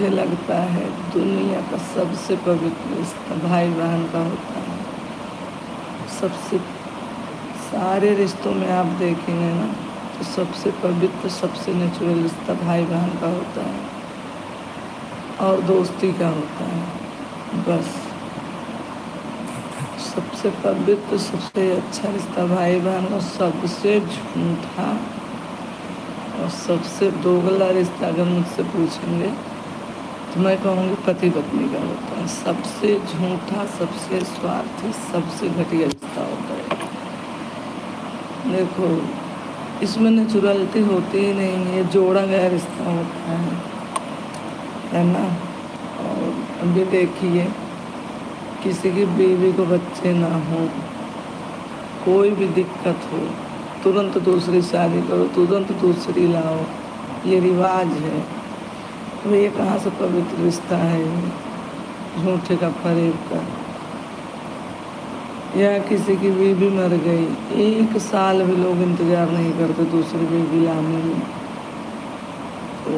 मुझे लगता है दुनिया का सबसे पवित्र रिश्ता भाई बहन का होता है। सबसे सारे रिश्तों में आप देखेंगे ना तो सबसे पवित्र सबसे नेचुरल रिश्ता भाई बहन का होता है और दोस्ती का होता है। बस सबसे पवित्र सबसे अच्छा रिश्ता भाई बहन का, सबसे झूठा और सबसे दोगला रिश्ता अगर मुझसे पूछेंगे तो मैं कहूँगी पति पत्नी का होता है। सबसे झूठा सबसे स्वार्थी सबसे घटिया रिश्ता होता है। देखो इसमें नेचुरलिटी होती ही नहीं है, जोड़ा गया रिश्ता होता है ना। और अभी देखिए किसी की बीवी को बच्चे ना हो, कोई भी दिक्कत हो, तुरंत दूसरी शादी करो, तुरंत दूसरी लाओ, ये रिवाज है। तो ये कहाँ से पवित्र रिश्ता है? झूठे का फरेब का। या किसी की बीवी मर गई, 1 साल भी लोग इंतज़ार नहीं करते दूसरी बीवी लाने में। तो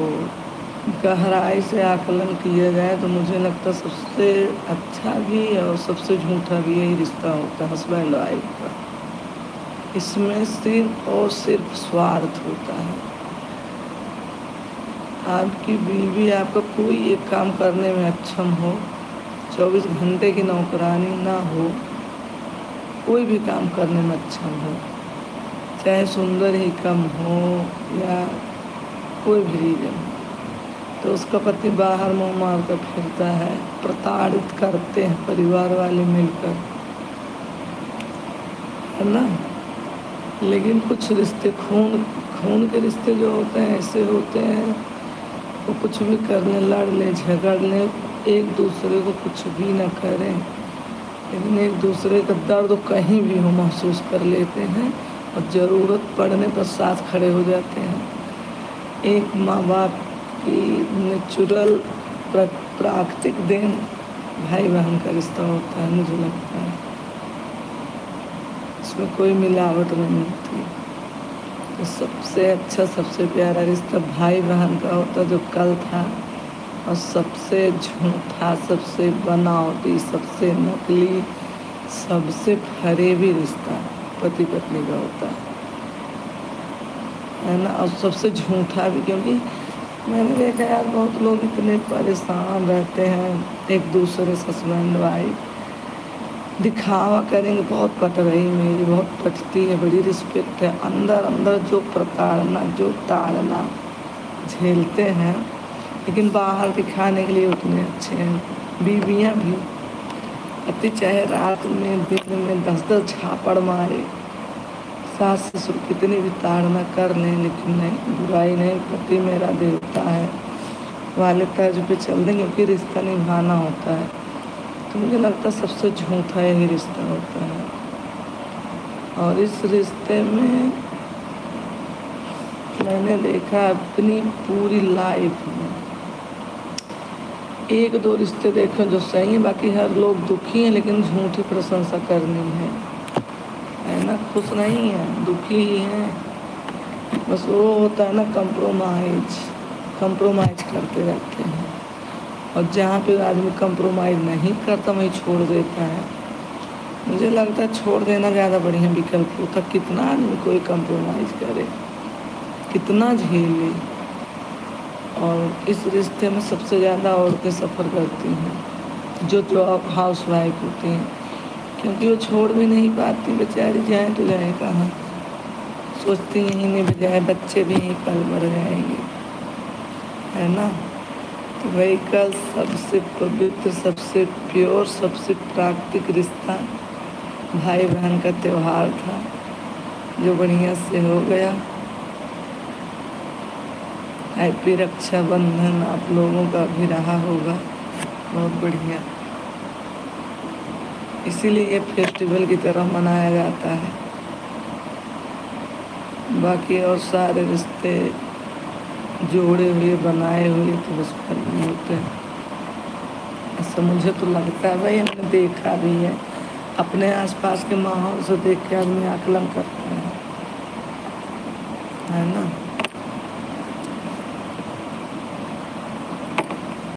गहराई से आकलन किया जाए तो मुझे लगता है सबसे अच्छा भी और सबसे झूठा भी यही रिश्ता होता है हस्बैंड वाइफ का। इसमें सिर्फ और सिर्फ स्वार्थ होता है। आपकी बीवी आपका कोई एक काम करने में अक्षम हो, 24 घंटे की नौकरानी ना हो, कोई भी काम करने में अक्षम हो, चाहे सुंदर ही कम हो या कोई भी रीजन, तो उसका पति बाहर मुँह मार कर फिरता है, प्रताड़ित करते हैं परिवार वाले मिलकर, है ना। लेकिन कुछ रिश्ते खून के रिश्ते जो होते हैं ऐसे होते हैं, वो कुछ भी कर लें, लड़ लें, झगड़ लें, एक दूसरे को कुछ भी ना करें, लेकिन एक दूसरे का दर्द कहीं भी हो महसूस कर लेते हैं और ज़रूरत पड़ने पर साथ खड़े हो जाते हैं। एक माँ बाप की नेचुरल प्राकृतिक देन भाई बहन का रिश्ता होता है, मुझे लगता है इसमें कोई मिलावट नहीं होती। तो सबसे अच्छा सबसे प्यारा रिश्ता भाई बहन का होता जो कल था, और सबसे झूठा सबसे बनावटी सबसे नकली सबसे फरेबी रिश्ता पति पत्नी का होता है ना। और सबसे झूठा भी, क्योंकि मैंने देखा यार बहुत लोग इतने परेशान रहते हैं एक दूसरे से, हस्बैंड वाइफ दिखावा करेंगे, बहुत पट रही मेरी, बहुत पटती है, बड़ी रिस्पेक्ट है, अंदर अंदर जो प्रताड़ना जो ताड़ना झेलते हैं, लेकिन बाहर दिखाने के लिए उतने अच्छे हैं। बीवियाँ भी, पति चाहे रात में दिन में 10-10 झापड़ मारे, सास ससुर कितनी भी ताड़ना कर लें, लेकिन नहीं, बुराई नहीं, पति मेरा देवता है वाले तर्ज पे चल देंगे, क्योंकि रिश्ता निभाना होता है। तो मुझे लगता है सबसे झूठा यही रिश्ता होता है। और इस रिश्ते में मैंने देखा अपनी पूरी लाइफ में 1-2 रिश्ते देखे जो सही हैं, बाकी हर लोग दुखी हैं, लेकिन झूठी प्रशंसा करनी है ना, खुश नहीं है, दुखी ही हैं। बस वो होता है ना कंप्रोमाइज करते रहते हैं, और जहाँ पे आदमी कंप्रोमाइज़ नहीं करता वहीं छोड़ देता है। मुझे लगता है छोड़ देना ज़्यादा बढ़िया विकल्प होता। कितना आदमी कोई कंप्रोमाइज़ करे, कितना झेले। और इस रिश्ते में सबसे ज़्यादा औरतें सफ़र करती हैं जो जॉब हाउस वाइफ होती हैं, क्योंकि वो छोड़ भी नहीं पाती बेचारी, जाए तो जाए कहाँ, सोचती यहीं नहीं बजाय बच्चे भी यहीं पल मर जाएंगे, है ना। तो वही कल सबसे पवित्र सबसे प्योर सबसे प्राकृतिक रिश्ता भाई बहन का त्यौहार था जो बढ़िया से हो गया। हैप्पी रक्षाबंधन आप लोगों का भी रहा होगा बहुत बढ़िया, इसीलिए ये फेस्टिवल की तरह मनाया जाता है। बाकी और सारे रिश्ते जोड़े हुए बनाए हुए तो बस फल नहीं होते हैं, ऐसा मुझे तो लगता है। भाई हमने देखा भी है, अपने आसपास के माहौल से देख के आदमी आकलन करता है ना।